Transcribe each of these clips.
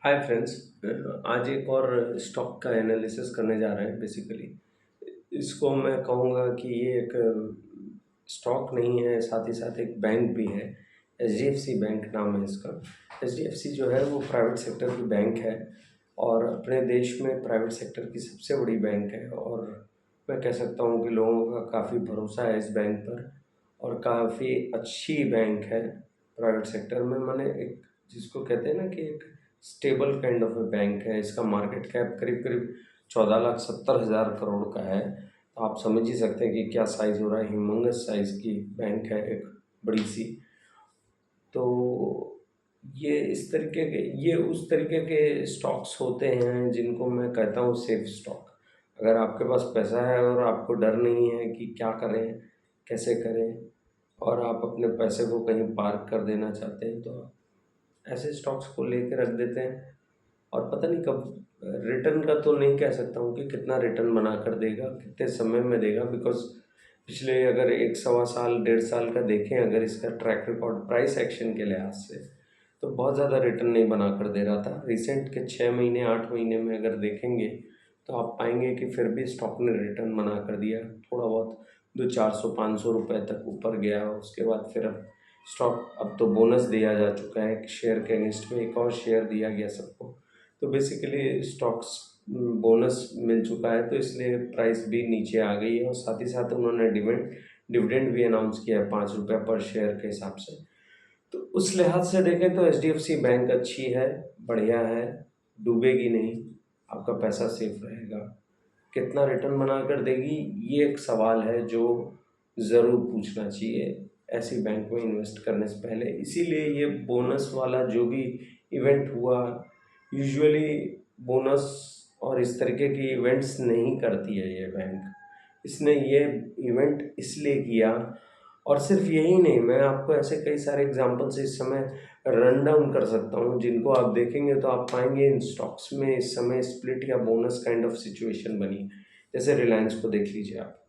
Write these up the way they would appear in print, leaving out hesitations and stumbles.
Hi friends. आज एक और स्टॉक का एनालिसिस करने जा रहे हैं। बेसिकली इसको मैं कहूँगा कि ये एक स्टॉक नहीं है, साथ ही साथ एक बैंक भी है। एचडीएफसी बैंक नाम है इसका। एचडीएफसी जो है वो प्राइवेट सेक्टर की बैंक है और अपने देश में प्राइवेट सेक्टर की सबसे बड़ी बैंक है। और मैं कह सकता हूँ कि लोगों का काफ़ी भरोसा है इस बैंक पर और काफ़ी अच्छी बैंक है प्राइवेट सेक्टर में। मैंने एक जिसको कहते हैं ना कि एक stable kind of A bank है। इसका मार्केट कैप करीब करीब 14,70,000 करोड़ का है। तो आप समझ ही सकते हैं कि क्या साइज़ हो रहा है। ह्यूमंगस साइज़ की बैंक है, एक बड़ी सी। तो ये उस तरीके के स्टॉक्स होते हैं जिनको मैं कहता हूँ सेफ स्टॉक। अगर आपके पास पैसा है और आपको डर नहीं है कि क्या करें, कैसे करें, और आप अपने पैसे को कहीं पार्क कर देना चाहते हैं, तो ऐसे स्टॉक्स को लेके रख देते हैं। और पता नहीं कब रिटर्न का तो नहीं कह सकता हूँ कि कितना रिटर्न बना कर देगा, कितने समय में देगा। बिकॉज पिछले अगर एक सवा साल 1.5 साल का देखें अगर इसका ट्रैक रिकॉर्ड प्राइस एक्शन के लिहाज से, तो बहुत ज़्यादा रिटर्न नहीं बना कर दे रहा था। रिसेंट के 6 महीने 8 महीने में अगर देखेंगे तो आप पाएंगे कि फिर भी स्टॉक ने रिटर्न बना कर दिया। थोड़ा बहुत 200-400-500 रुपये तक ऊपर गया। उसके बाद फिर अब तो बोनस दिया जा चुका है, एक शेयर के अगेंस्ट में एक और शेयर दिया गया सबको। तो बेसिकली स्टॉक्स बोनस मिल चुका है, तो इसलिए प्राइस भी नीचे आ गई है। और साथ ही साथ उन्होंने डिविडेंड भी अनाउंस किया है 5 रुपये पर शेयर के हिसाब से। तो उस लिहाज से देखें तो एचडीएफसी बैंक अच्छी है, बढ़िया है, डूबेगी नहीं, आपका पैसा सेफ रहेगा। कितना रिटर्न बना कर देगी, ये एक सवाल है जो ज़रूर पूछना चाहिए ऐसी बैंक में इन्वेस्ट करने से पहले। इसीलिए ये बोनस वाला जो भी इवेंट हुआ, यूजुअली बोनस और इस तरीके की इवेंट्स नहीं करती है ये बैंक। इसने ये इवेंट इसलिए किया। और सिर्फ यही नहीं, मैं आपको ऐसे कई सारे एग्जांपल्स इस समय रन डाउन कर सकता हूँ जिनको आप देखेंगे तो आप पाएंगे इन स्टॉक्स में इस समय स्प्लिट या बोनस काइंड ऑफ सिचुएशन बनी। जैसे रिलायंस को देख लीजिए आप।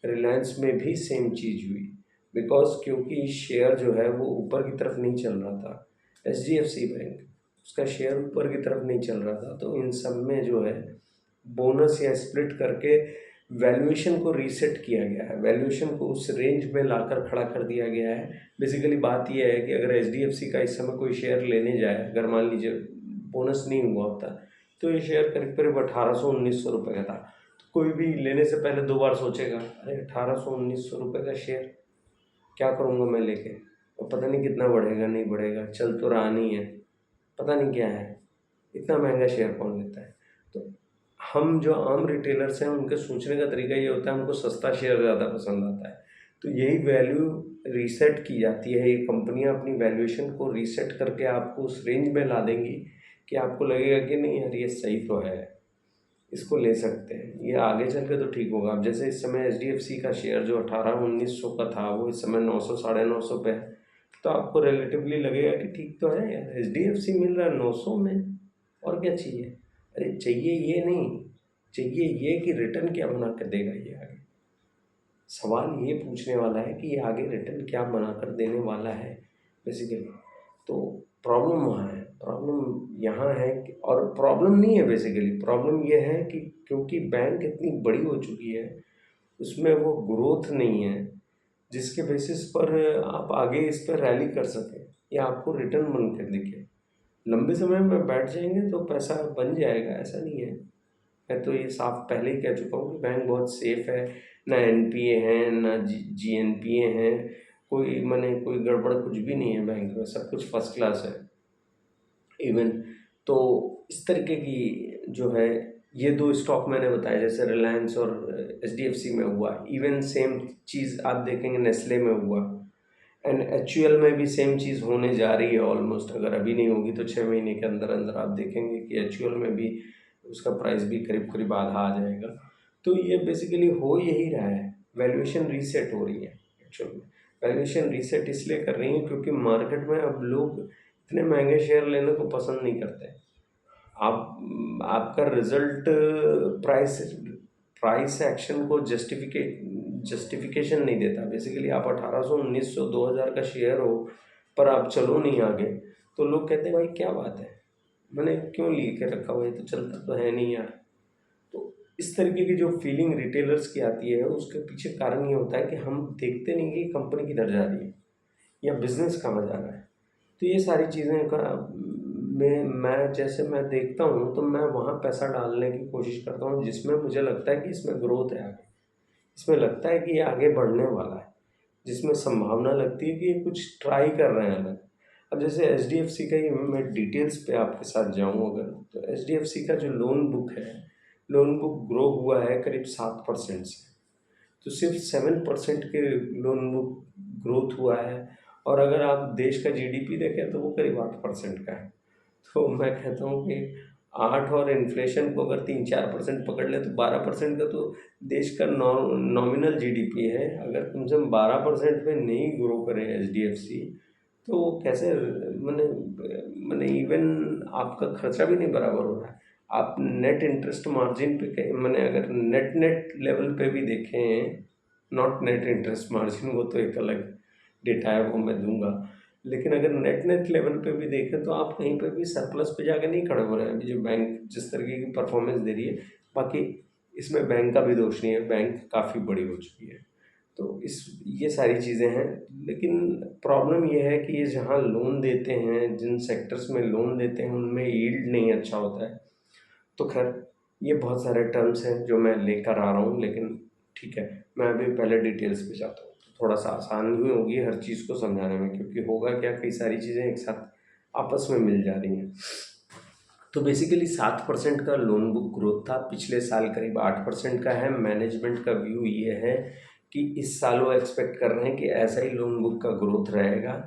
रिलायंस में भी सेम चीज़ हुई। बिकॉज क्योंकि शेयर जो है वो ऊपर की तरफ नहीं चल रहा था, एचडीएफसी बैंक उसका शेयर ऊपर की तरफ नहीं चल रहा था, तो इन सब में जो है बोनस या स्प्लिट करके वैल्यूएशन को रीसेट किया गया है। वैल्यूएशन को उस रेंज में लाकर खड़ा कर दिया गया है। बेसिकली बात यह है कि अगर एचडीएफसी का इस समय कोई शेयर लेने जाए, अगर मान लीजिए बोनस नहीं हुआ होता, तो ये शेयर करीब करीब 1800-1900 रुपये का था। तो कोई भी लेने से पहले 2 बार सोचेगा, अरे 1800-1900 रुपये का शेयर क्या करूँगा मैं लेके, और पता नहीं कितना बढ़ेगा नहीं बढ़ेगा, चल तो रहा नहीं है, पता नहीं क्या है, इतना महंगा शेयर कौन लेता है। तो हम जो आम रिटेलर्स हैं उनके सोचने का तरीका ये होता है, हमको सस्ता शेयर ज़्यादा पसंद आता है। तो यही वैल्यू रीसेट की जाती है। ये कंपनियां अपनी वैल्यूएशन को रीसेट करके आपको उस रेंज में ला देंगी कि आपको लगेगा कि नहीं यार ये सही तो है, इसको ले सकते हैं, ये आगे चल के तो ठीक होगा। अब जैसे इस समय एचडीएफसी का शेयर जो 1800-1900 का था वो इस समय 900-950 पे है। तो आपको रिलेटिवली लगेगा कि ठीक तो है यार, एचडीएफसी मिल रहा है 900 में, और क्या चाहिए। अरे चाहिए ये नहीं, चाहिए ये कि रिटर्न क्या बना कर देगा ये आगे। सवाल ये पूछने वाला है कि ये आगे रिटर्न क्या बना कर देने वाला है बेसिकली। तो प्रॉब्लम वहाँ है, प्रॉब्लम यहाँ है और प्रॉब्लम नहीं है बेसिकली। प्रॉब्लम ये है कि क्योंकि बैंक इतनी बड़ी हो चुकी है, उसमें वो ग्रोथ नहीं है जिसके बेसिस पर आप आगे इस पर रैली कर सकें या आपको रिटर्न बन कर दिखे। लंबे समय में बैठ जाएंगे तो पैसा बन जाएगा, ऐसा नहीं है। मैं तो ये साफ पहले ही कह चुका हूँ कि बैंक बहुत सेफ है। ना एनपीए हैं, ना जीएनपीए हैं, कोई गड़बड़ कुछ भी नहीं है बैंक में, सब कुछ फर्स्ट क्लास है इवन। तो इस तरीके की जो है, ये दो स्टॉक मैंने बताया जैसे रिलायंस और एचडीएफसी में हुआ। इवन सेम चीज़ आप देखेंगे नेस्ले में हुआ, एंड एचयूएल में भी सेम चीज़ होने जा रही है ऑलमोस्ट। अगर अभी नहीं होगी तो 6 महीने के अंदर अंदर आप देखेंगे कि एचयूएल में भी उसका प्राइस भी करीब करीब आधा आ जाएगा। तो ये बेसिकली हो यही रहा है, वैल्यूएशन रीसेट हो रही है। एक्चुअल में वैल्यूएशन रीसेट इसलिए कर रही है क्योंकि मार्केट में अब लोग इतने महंगे शेयर लेने को पसंद नहीं करते। आपका रिजल्ट प्राइस प्राइस एक्शन को जस्टिफिकेशन नहीं देता। बेसिकली आप 1800 1900 2000 का शेयर हो पर आप चलो नहीं आगे, तो लोग कहते हैं भाई क्या बात है, मैंने क्यों लेके रखा हुआ है, ये तो चलता तो है नहीं यार। तो इस तरीके की जो फीलिंग रिटेलर्स की आती है उसके पीछे कारण ये होता है कि हम देखते नहीं कि कंपनी किधर जा रही है या बिजनेस कहाँ जा रहा है। तो ये सारी चीज़ें का मैं जैसे मैं देखता हूँ तो मैं वहाँ पैसा डालने की कोशिश करता हूँ जिसमें मुझे लगता है कि इसमें ग्रोथ है आगे, इसमें लगता है कि ये आगे बढ़ने वाला है, जिसमें संभावना लगती है कि ये कुछ ट्राई कर रहे हैं अलग। अब जैसे एच डी एफ सी का ही मैं डिटेल्स पे आपके साथ जाऊँ अगर, तो एच डी एफ सी का जो लोन बुक है, लोन बुक ग्रो हुआ है करीब 7% से। तो सिर्फ 7% के लोन बुक ग्रोथ हुआ है, और अगर आप देश का जीडीपी देखें तो वो करीब 8% का है। तो मैं कहता हूँ कि 8 और इन्फ्लेशन को अगर 3-4% पकड़ ले तो 12% का तो देश का नॉमिनल जीडीपी है। अगर कम से कम 12% पे नहीं ग्रो करे एच डी एफ सी, तो कैसे, मैंने मैंने इवन आपका खर्चा भी नहीं बराबर हो रहा है। आप नेट इंटरेस्ट मार्जिन पे मैंने अगर नेट नेट लेवल पे भी देखें, नॉट नेट इंटरेस्ट मार्जिन, वो तो एक अलग डेटा है, वो मैं दूंगा। लेकिन अगर नेट नेट लेवल पे भी देखें तो आप कहीं पे भी सरप्लस पे जाके नहीं खड़े हो रहे हैं। अभी जो बैंक जिस तरीके की परफॉर्मेंस दे रही है, बाकी इसमें बैंक का भी दोष नहीं है, बैंक काफ़ी बड़ी हो चुकी है। तो ये सारी चीज़ें हैं। लेकिन प्रॉब्लम ये है कि ये जहाँ लोन देते हैं, जिन सेक्टर्स में लोन देते हैं उनमें यील्ड नहीं अच्छा होता है। तो खैर ये बहुत सारे टर्म्स हैं जो मैं लेकर आ रहा हूँ, लेकिन ठीक है, मैं अभी पहले डिटेल्स पे जाता हूँ। थोड़ा सा आसान ही होगी हर चीज़ को समझाने में, क्योंकि होगा क्या, कई सारी चीज़ें एक साथ आपस में मिल जा रही हैं। तो बेसिकली 7% का लोन बुक ग्रोथ था, पिछले साल करीब 8% का है। मैनेजमेंट का व्यू ये है कि इस साल वो एक्सपेक्ट कर रहे हैं कि ऐसा ही लोन बुक का ग्रोथ रहेगा,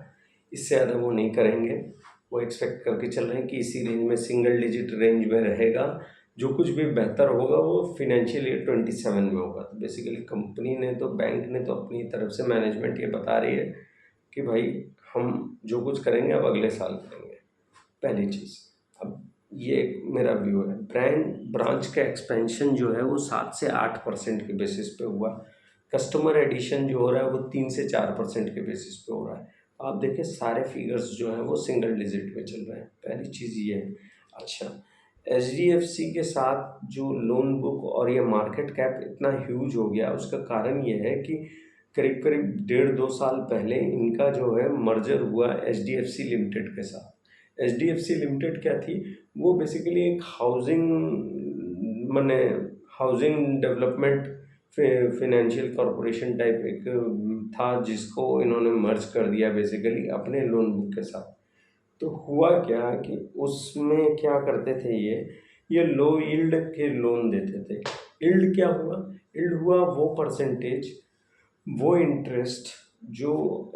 इससे ज़्यादा वो नहीं करेंगे। वो एक्सपेक्ट करके चल रहे हैं कि इसी रेंज में, सिंगल डिजिट रेंज में रहेगा। जो कुछ भी बेहतर होगा वो फिनेंशियल ईयर 27 में होगा। तो बेसिकली कंपनी ने तो, बैंक ने तो अपनी तरफ से, मैनेजमेंट ये बता रही है कि भाई हम जो कुछ करेंगे अब अगले साल करेंगे, पहली चीज़। अब ये मेरा व्यू है। ब्रांच का एक्सपेंशन जो है वो 7 से 8% के बेसिस पे हुआ। कस्टमर एडिशन जो हो रहा है वो 3 से 4% के बेसिस पे हो रहा है। आप देखें सारे फिगर्स जो हैं वो सिंगल डिजिट में चल रहे हैं, पहली चीज़ ये है। अच्छा, एच डी एफ सी के साथ जो लोन बुक और ये मार्केट कैप इतना ह्यूज हो गया, उसका कारण ये है कि करीब करीब 1.5-2 साल पहले इनका जो है मर्जर हुआ H D F C limited के साथ। H D F C limited क्या थी, वो बेसिकली एक माने housing development financial corporation type एक था, जिसको इन्होंने मर्ज कर दिया बेसिकली अपने लोन बुक के साथ। तो हुआ क्या कि उसमें क्या करते थे, ये लो यील्ड के लोन देते थे। यील्ड क्या हुआ, यील्ड हुआ वो परसेंटेज, वो इंटरेस्ट जो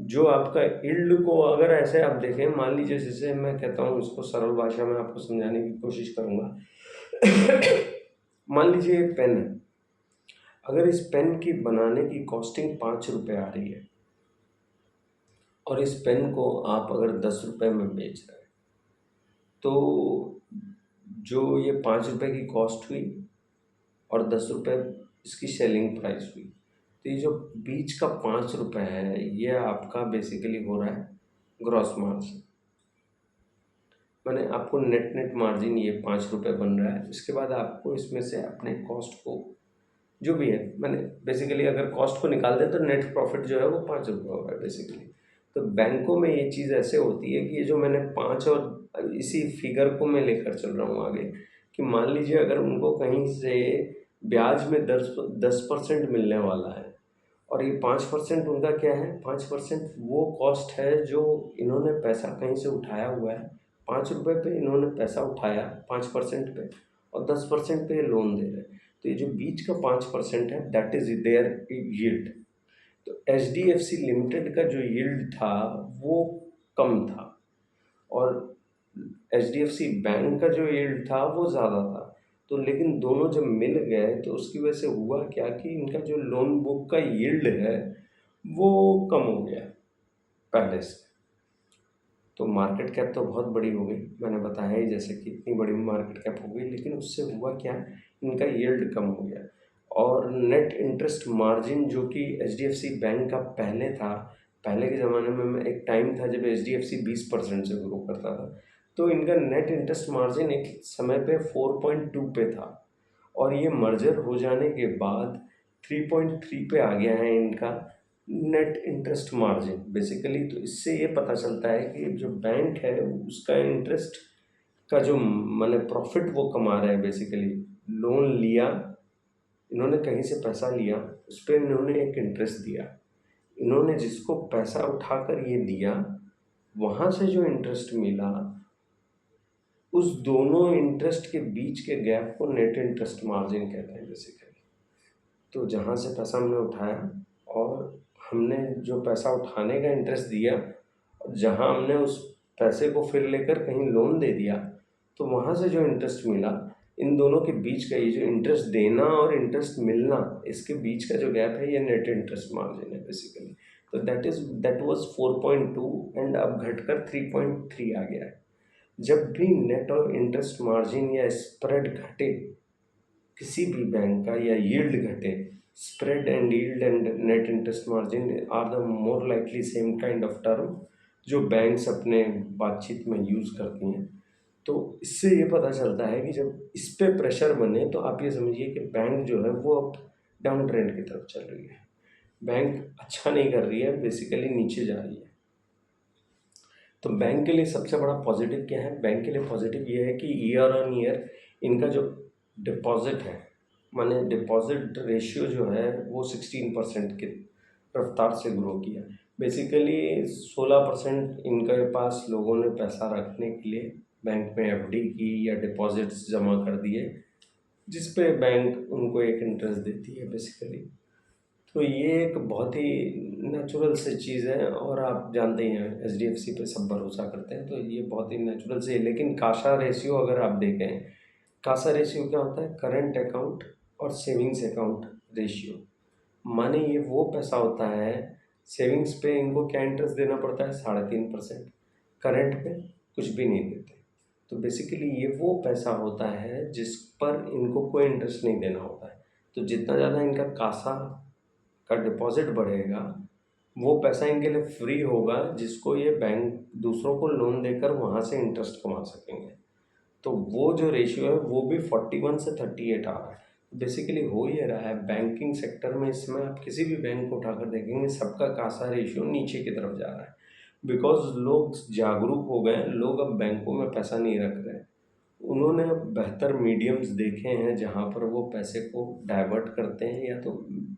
जो आपका यील्ड को, अगर ऐसे आप देखें, मान लीजिए, जैसे मैं कहता हूँ, इसको सरल भाषा में आपको समझाने की कोशिश करूँगा। मान लीजिए एक पेन है, अगर इस पेन की बनाने की कॉस्टिंग 5 रुपये आ रही है और इस पेन को आप अगर 10 रुपये में बेच रहे हैं, तो जो ये 5 रुपये की कॉस्ट हुई और 10 रुपये इसकी सेलिंग प्राइस हुई, तो ये जो बीच का 5 रुपये है, ये आपका बेसिकली हो रहा है ग्रॉस मार्जिन। मैंने आपको नेट नेट मार्जिन ये 5 रुपये बन रहा है। इसके बाद आपको इसमें से अपने कॉस्ट को, जो भी है, मैंने बेसिकली अगर कॉस्ट को निकाल दें तो नेट प्रॉफिट जो है वो 5 रुपये हो रहा है बेसिकली। तो बैंकों में ये चीज़ ऐसे होती है कि ये जो मैंने 5, और इसी फिगर को मैं लेकर चल रहा हूँ आगे, कि मान लीजिए अगर उनको कहीं से ब्याज में 10% मिलने वाला है, और ये 5% उनका क्या है, 5% वो कॉस्ट है जो इन्होंने पैसा कहीं से उठाया हुआ है। 5 रुपये पे इन्होंने पैसा उठाया 5% पे, और 10% पे लोन दे रहे हैं। तो ये जो बीच का 5% है, दैट इज देयर यील्ड। तो H D F C limited का जो यील्ड था वो कम था, और H D F C bank का जो यील्ड था वो ज़्यादा था। तो लेकिन दोनों जब मिल गए तो उसकी वजह से हुआ क्या कि इनका जो लोन बुक का यील्ड है वो कम हो गया पहले से। तो मार्केट कैप तो बहुत बड़ी हो गई, मैंने बताया ही जैसे कि इतनी बड़ी मार्केट कैप हो गई, लेकिन उससे हुआ क्या, इनका यील्ड कम हो गया। और नेट इंटरेस्ट मार्जिन जो कि H D F C bank का पहले था, पहले के ज़माने में एक टाइम था जब एच डी एफ सी 20% से ग्रो करता था, तो इनका नेट इंटरेस्ट मार्जिन एक समय पे 4.2 पे था, और ये मर्जर हो जाने के बाद 3.3 पे आ गया है इनका नेट इंटरेस्ट मार्जिन बेसिकली। तो इससे ये पता चलता है कि जो बैंक है उसका इंटरेस्ट का जो माने प्रॉफिट वो कमा रहे हैं बेसिकली। लोन लिया इन्होंने, कहीं से पैसा लिया, उस पर इन्होंने एक इंटरेस्ट दिया, इन्होंने जिसको पैसा उठाकर ये दिया वहाँ से जो इंटरेस्ट मिला, उस दोनों इंटरेस्ट के बीच के गैप को नेट इंटरेस्ट मार्जिन कहते हैं बेसिकली। तो जहाँ से पैसा हमने उठाया और हमने जो पैसा उठाने का इंटरेस्ट दिया, जहाँ हमने उस पैसे को फिर लेकर कहीं लोन दे दिया, तो वहाँ से जो इंटरेस्ट मिला, इन दोनों के बीच का ये जो इंटरेस्ट देना और इंटरेस्ट मिलना, इसके बीच का जो गैप है ये नेट इंटरेस्ट मार्जिन है बेसिकली। तो दैट वाज 4.2 एंड अब घटकर 3.3 आ गया है। जब भी नेट और इंटरेस्ट मार्जिन या स्प्रेड घटे किसी भी बैंक का, या यील्ड घटे, spread and yield and net interest margin are the more likely same kind of term जो बैंक्स अपने बातचीत में यूज़ करती हैं। तो इससे ये पता चलता है कि जब इस पे प्रेशर बने तो आप ये समझिए कि बैंक जो है वो अब डाउन ट्रेंड की तरफ चल रही है, बैंक अच्छा नहीं कर रही है, बेसिकली नीचे जा रही है। तो बैंक के लिए सबसे बड़ा पॉजिटिव क्या है? बैंक के लिए पॉजिटिव ये है कि ईयर ऑन ईयर इनका जो डिपॉजिट है, माने डिपॉजिट रेशियो जो है वो 16% की रफ्तार से ग्रो किया। बेसिकली 16% इनके पास लोगों ने पैसा रखने के लिए बैंक में एफडी की या डिपॉजिट्स जमा कर दिए, जिस पे बैंक उनको एक इंटरेस्ट देती है बेसिकली। तो ये एक बहुत ही नेचुरल से चीज़ है, और आप जानते ही हैं एचडीएफसी पे सब भरोसा करते हैं, तो ये बहुत ही नेचुरल से है। लेकिन कासा रेशियो अगर आप देखें, कासा रेशियो क्या होता है? करंट अकाउंट और सेविंग्स अकाउंट रेशियो। माने ये वो पैसा होता है, सेविंग्स पे इनको क्या इंटरेस्ट देना पड़ता है? 3.5%। करंट पे कुछ भी नहीं देते। तो बेसिकली ये वो पैसा होता है जिस पर इनको कोई इंटरेस्ट नहीं देना होता है। तो जितना ज़्यादा इनका कासा का डिपॉजिट बढ़ेगा, वो पैसा इनके लिए फ्री होगा, जिसको ये बैंक दूसरों को लोन देकर वहाँ से इंटरेस्ट कमा सकेंगे। तो वो जो रेशियो है वो भी 41 से 38 आ रहा है। बेसिकली हो ये रहा है बैंकिंग सेक्टर में, इसमें आप किसी भी बैंक को उठाकर देखेंगे सबका कासा रेशियो नीचे की तरफ जा रहा है, बिकॉज लोग जागरूक हो गए, लोग अब बैंकों में पैसा नहीं रख रहे हैं। उन्होंने बेहतर मीडियम्स देखे हैं जहाँ पर वो पैसे को डाइवर्ट करते हैं, या तो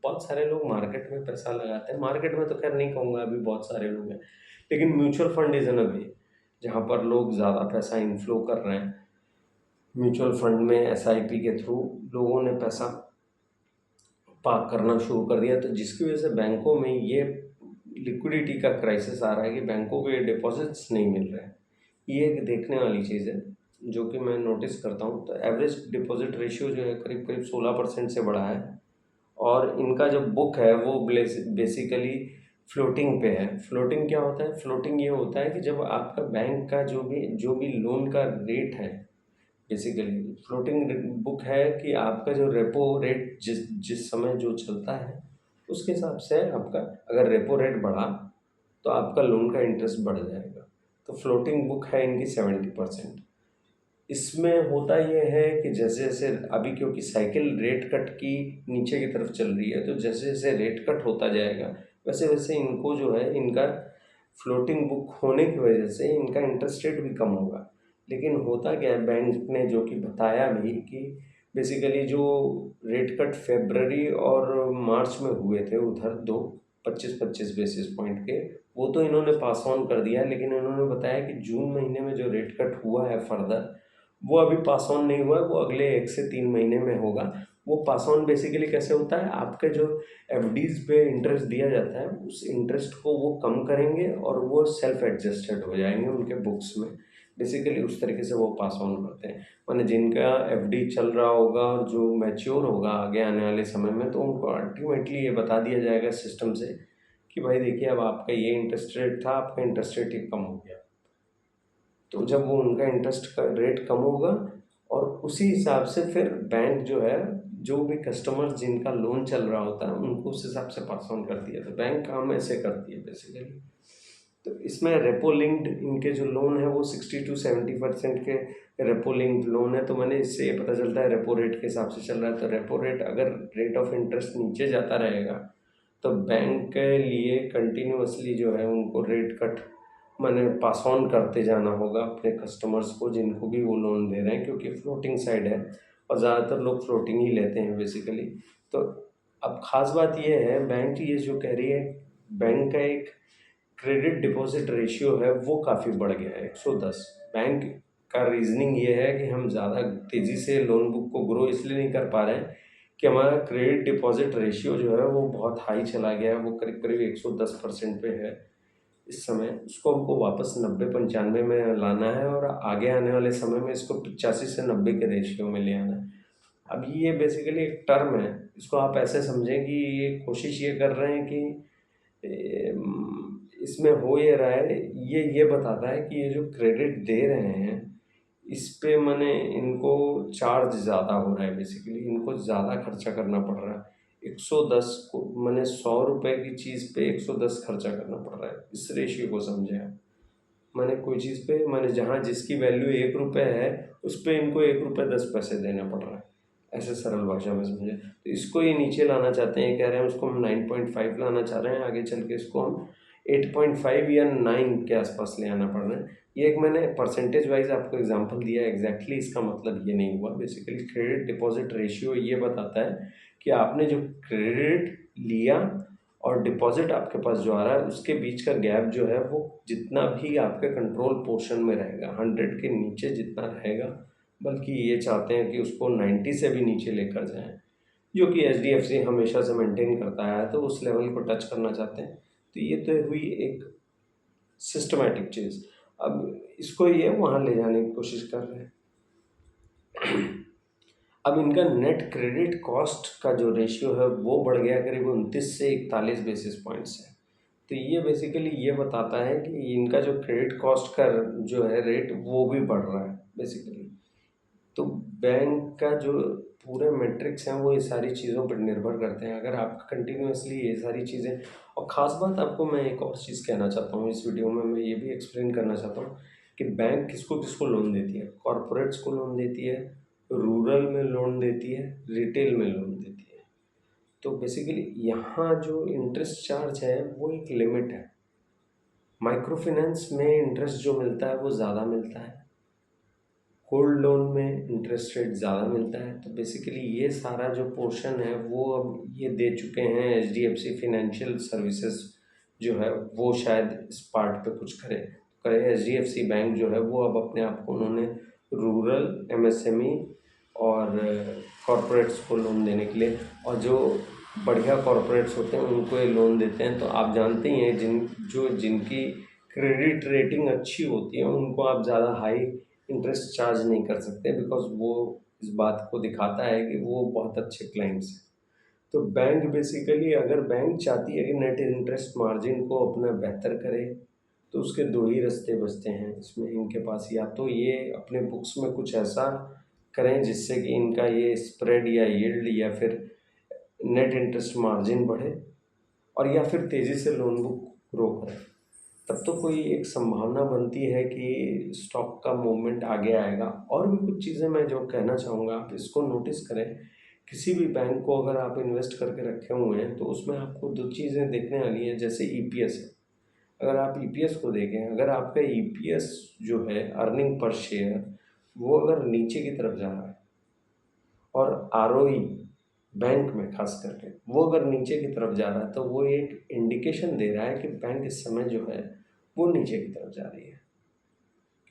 बहुत सारे लोग मार्केट में पैसा लगाते हैं, मार्केट में तो खैर नहीं कहूँगा, अभी बहुत सारे लोग हैं, लेकिन म्यूचुअल फंड इज़ एन वे जहाँ पर लोग ज़्यादा पैसा इनफ्लो कर रहे हैं। म्यूचुअल फंड में एसआईपी के थ्रू लोगों ने पैसा पार्क करना शुरू कर दिया, तो जिसकी वजह से बैंकों में ये लिक्विडिटी का क्राइसिस आ रहा है कि बैंकों को ये डिपॉजिट्स नहीं मिल रहे हैं। ये एक देखने वाली चीज़ है जो कि मैं नोटिस करता हूँ। तो एवरेज डिपॉजिट रेशियो जो है करीब करीब 16% से बढ़ा है, और इनका जो बुक है वो बेसिकली फ्लोटिंग पे है। फ्लोटिंग क्या होता है? फ्लोटिंग ये होता है कि जब आपका बैंक का जो भी लोन का रेट है, बेसिकली फ्लोटिंग बुक है कि आपका जो रेपो रेट जिस समय जो चलता है उसके हिसाब से आपका, अगर रेपो रेट बढ़ा तो आपका लोन का इंटरेस्ट बढ़ जाएगा। तो फ्लोटिंग बुक है इनकी 70%। इसमें होता ये है कि जैसे जैसे अभी क्योंकि साइकिल रेट कट की नीचे की तरफ चल रही है, तो जैसे जैसे रेट कट होता जाएगा वैसे वैसे इनको जो है इनका फ्लोटिंग बुक होने की वजह से इनका इंटरेस्ट रेट भी कम होगा। लेकिन होता क्या है, बैंक ने जो कि बताया भी कि बेसिकली जो रेट कट फेब्रवरी और मार्च में हुए थे उधर दो 25-25 बेसिस पॉइंट के, वो तो इन्होंने पास ऑन कर दिया, लेकिन इन्होंने बताया कि जून महीने में जो रेट कट हुआ है फर्दर, वो अभी पास ऑन नहीं हुआ है, वो अगले 1 से 3 महीने में होगा। वो पास ऑन बेसिकली कैसे होता है? आपके जो एफडीज़ पे इंटरेस्ट दिया जाता है उस इंटरेस्ट को वो कम करेंगे और वो सेल्फ एडजस्टेड हो जाएंगे उनके बुक्स में। बेसिकली उस तरीके से वो पास ऑन करते हैं। माने जिनका एफडी चल रहा होगा और जो मैच्योर होगा आगे आने वाले समय में, तो उनको अल्टीमेटली ये बता दिया जाएगा सिस्टम से कि भाई देखिए अब आपका ये इंटरेस्ट रेट था, आपका इंटरेस्ट रेट ही कम हो गया। तो जब वो उनका इंटरेस्ट का रेट कम होगा, और उसी हिसाब से फिर बैंक जो है जो भी कस्टमर जिनका लोन चल रहा होता है उनको उस हिसाब से पास ऑन करती है। तो बैंक काम ऐसे करती है बेसिकली। तो इसमें रेपो लिंक्ड इनके जो लोन है वो 60 to 70% के रेपो लिंक्ड लोन है। तो मैंने इससे ये पता चलता है रेपो रेट के हिसाब से चल रहा है। तो रेपो रेट अगर रेट ऑफ इंटरेस्ट नीचे जाता रहेगा तो बैंक के लिए कंटिन्यूअसली जो है उनको रेट कट मैंने पास ऑन करते जाना होगा अपने कस्टमर्स को जिनको भी वो लोन दे रहे हैं, क्योंकि फ्लोटिंग साइड है और ज़्यादातर लोग फ्लोटिंग ही लेते हैं बेसिकली। तो अब ख़ास बात ये है, बैंक ये जो कह रही है, बैंक का एक क्रेडिट डिपॉजिट रेशियो है वो काफ़ी बढ़ गया है 110। बैंक का रीजनिंग ये है कि हम ज़्यादा तेज़ी से लोन बुक को ग्रो इसलिए नहीं कर पा रहे हैं कि हमारा क्रेडिट डिपॉजिट रेशियो जो है वो बहुत हाई चला गया है, वो करीब करीब 110% पे है इस समय। उसको हमको वापस 90-95 में लाना है और आगे आने वाले समय में इसको 85 से 90 के रेशियो में ले आना है। अब ये बेसिकली एक टर्म है, इसको आप ऐसे समझें कि ये कोशिश ये कर रहे हैं कि इसमें हो ये रहा है, ये बताता है कि ये जो क्रेडिट दे रहे हैं इस पे मैंने इनको चार्ज ज़्यादा हो रहा है, बेसिकली इनको ज़्यादा खर्चा करना पड़ रहा है। 110 को मैंने 100 रुपये की चीज़ पे 110 खर्चा करना पड़ रहा है। इस रेशियो को समझे आप। मैंने कोई चीज़ पे मैंने जहाँ जिसकी वैल्यू 1 रुपये है उस पे इनको 1 रुपये 10 पैसे देना पड़ रहा है, ऐसे सरल भाषा में समझे। तो इसको ये नीचे लाना चाहते हैं, कह रहे हैं उसको हम 9.5 लाना चाह रहे हैं, आगे चल के इसको हम 8.5 या 9 के आसपास ले आना पड़ रहा है। ये एक मैंने परसेंटेज वाइज आपको एग्जांपल दिया है, एग्जैक्टली इसका मतलब ये नहीं हुआ। बेसिकली क्रेडिट डिपॉजिट रेशियो ये बताता है कि आपने जो क्रेडिट लिया और डिपॉजिट आपके पास जो आ रहा है उसके बीच का गैप जो है वो जितना भी आपके कंट्रोल पोर्शन में रहेगा, 100 के नीचे जितना रहेगा, बल्कि ये चाहते हैं कि उसको 90 से भी नीचे लेकर जाएं, जो कि HDFC हमेशा से मेंटेन करता है, तो उस लेवल को टच करना चाहते हैं। तो ये तो हुई एक सिस्टमेटिक चीज़। अब इसको ये वहाँ ले जाने की कोशिश कर रहे हैं। अब इनका नेट क्रेडिट कॉस्ट का जो रेशियो है वो बढ़ गया करीब 29 से 41 बेसिस पॉइंट्स है। तो ये बेसिकली ये बताता है कि इनका जो क्रेडिट कॉस्ट का जो है रेट वो भी बढ़ रहा है बेसिकली। तो बैंक का जो पूरे मैट्रिक्स हैं वो ये सारी चीज़ों पर निर्भर करते हैं। अगर आप कंटिन्यूअसली ये सारी चीज़ें, और ख़ास बात आपको मैं एक और चीज़ कहना चाहता हूँ इस वीडियो में, मैं ये भी एक्सप्लेन करना चाहता हूँ कि बैंक किसको किसको लोन देती है। कॉरपोरेट्स को लोन देती है, रूरल में लोन देती है, रिटेल में लोन देती है। तो बेसिकली यहाँ जो इंटरेस्ट चार्ज है वो एक लिमिट है। माइक्रो फाइनेंस में इंटरेस्ट जो मिलता है वो ज़्यादा मिलता है, गोल्ड लोन में इंटरेस्ट रेट ज़्यादा मिलता है। तो बेसिकली ये सारा जो पोर्शन है वो अब ये दे चुके हैं HDFC फाइनेंशियल सर्विसेज जो है, वो शायद इस पार्ट पे कुछ करे। HDFC बैंक जो है वो अब अपने आप को उन्होंने रूरल, MSME और कॉरपोरेट्स को लोन देने के लिए, और जो बढ़िया कॉरपोरेट्स होते हैं उनको ये लोन देते हैं। तो आप जानते ही हैं जिनकी क्रेडिट रेटिंग अच्छी होती है उनको आप ज़्यादा हाई इंटरेस्ट चार्ज नहीं कर सकते, बिकॉज वो इस बात को दिखाता है कि वो बहुत अच्छे क्लाइंट्स हैं। तो बैंक बेसिकली, अगर बैंक चाहती है कि नेट इंटरेस्ट मार्जिन को अपना बेहतर करे तो उसके दो ही रास्ते बचते हैं इसमें इनके पास। या तो ये अपने बुक्स में कुछ ऐसा करें जिससे कि इनका ये स्प्रेड या यील्ड या फिर नेट इंटरेस्ट मार्जिन बढ़े, और या फिर तेज़ी से लोन बुक ग्रो करें। तब तो कोई एक संभावना बनती है कि स्टॉक का मूवमेंट आगे आएगा। और भी कुछ चीज़ें मैं जो कहना चाहूँगा, आप इसको नोटिस करें। किसी भी बैंक को अगर आप इन्वेस्ट करके रखे हुए हैं तो उसमें आपको दो चीज़ें देखने वाली हैं, जैसे EPS है। अगर आप EPS को देखें, अगर आपका EPS जो है अर्निंग पर शेयर, वो अगर नीचे की तरफ जा रहा है और ROE बैंक में खास करके वो अगर नीचे की तरफ जा रहा है तो वो एक इंडिकेशन दे रहा है कि बैंक इस समय जो है वो नीचे की तरफ जा रही है।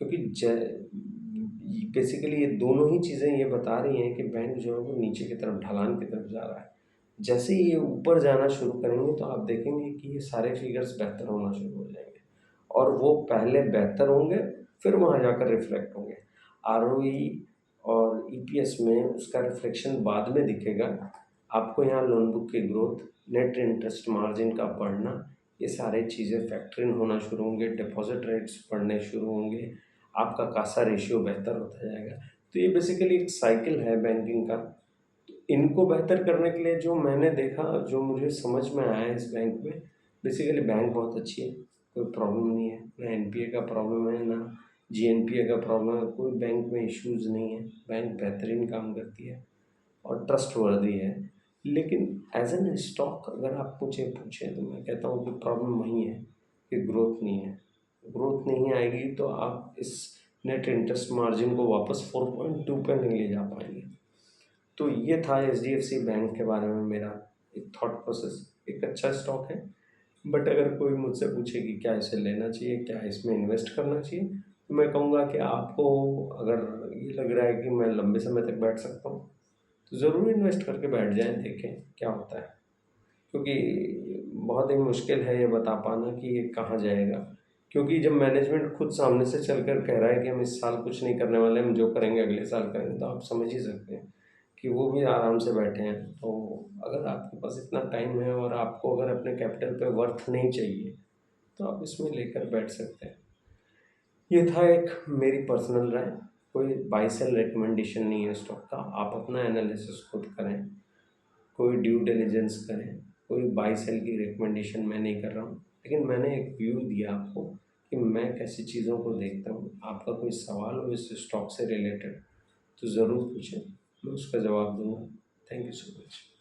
क्योंकि बेसिकली ये दोनों ही चीज़ें ये बता रही हैं कि बैंक जो है वो नीचे की तरफ, ढलान की तरफ जा रहा है। जैसे ही ये ऊपर जाना शुरू करेंगे तो आप देखेंगे कि ये सारे फिगर्स बेहतर होना शुरू हो जाएंगे, और वो पहले बेहतर होंगे फिर वहाँ जाकर रिफ्लेक्ट होंगे। ROE और EPS में उसका रिफ्लेक्शन बाद में दिखेगा आपको। यहाँ लोन बुक की ग्रोथ, नेट इंटरेस्ट मार्जिन का बढ़ना, ये सारे चीज़ें फैक्टर इन होना शुरू होंगे, डिपॉजिट रेट्स बढ़ने शुरू होंगे, आपका कासा रेशियो बेहतर होता जाएगा। तो ये बेसिकली एक साइकिल है बैंकिंग का। तो इनको बेहतर करने के लिए जो मैंने देखा, जो मुझे समझ में आया इस बैंक में, बेसिकली बैंक बहुत अच्छी है, कोई प्रॉब्लम नहीं है, ना एनपीए का प्रॉब्लम है, ना जीएनपीए का प्रॉब्लम है, कोई बैंक में इश्यूज़ नहीं है। बैंक बेहतरीन काम करती है और ट्रस्टवर्दी है। लेकिन एज एन स्टॉक अगर आप मुझे पूछें तो मैं कहता हूँ कि प्रॉब्लम वही है कि ग्रोथ नहीं है। ग्रोथ नहीं आएगी तो आप इस नेट इंटरेस्ट मार्जिन को वापस 4.2 पे नहीं ले जा पाएंगे। तो ये था एचडीएफसी बैंक के बारे में मेरा एक थॉट प्रोसेस। एक अच्छा स्टॉक है, बट अगर कोई मुझसे पूछे कि क्या इसे लेना चाहिए, क्या इसमें इन्वेस्ट करना चाहिए, तो मैं कहूँगा कि आपको अगर ये लग रहा है कि मैं लंबे समय तक बैठ सकता हूँ तो ज़रूर इन्वेस्ट करके बैठ जाएं, देखें क्या होता है। क्योंकि बहुत ही मुश्किल है ये बता पाना कि ये कहाँ जाएगा, क्योंकि जब मैनेजमेंट खुद सामने से चलकर कह रहा है कि हम इस साल कुछ नहीं करने वाले, हम जो करेंगे अगले साल करेंगे, तो आप समझ ही सकते हैं कि वो भी आराम से बैठे हैं। तो अगर आपके पास इतना टाइम है और आपको अगर अपने कैपिटल पे वर्थ नहीं चाहिए तो आप इसमें लेकर बैठ सकते हैं। ये था एक मेरी पर्सनल राय, कोई बाई सेल रिकमेंडेशन नहीं है स्टॉक का। आप अपना एनालिसिस खुद करें, कोई ड्यू डिलिजेंस करें, कोई बाई सेल की रिकमेंडेशन मैं नहीं कर रहा हूँ, लेकिन मैंने एक व्यू दिया आपको कि मैं कैसी चीज़ों को देखता हूँ। आपका कोई सवाल हो इस स्टॉक से रिलेटेड तो ज़रूर पूछें, मैं उसका जवाब दूंगा। Thank you so much.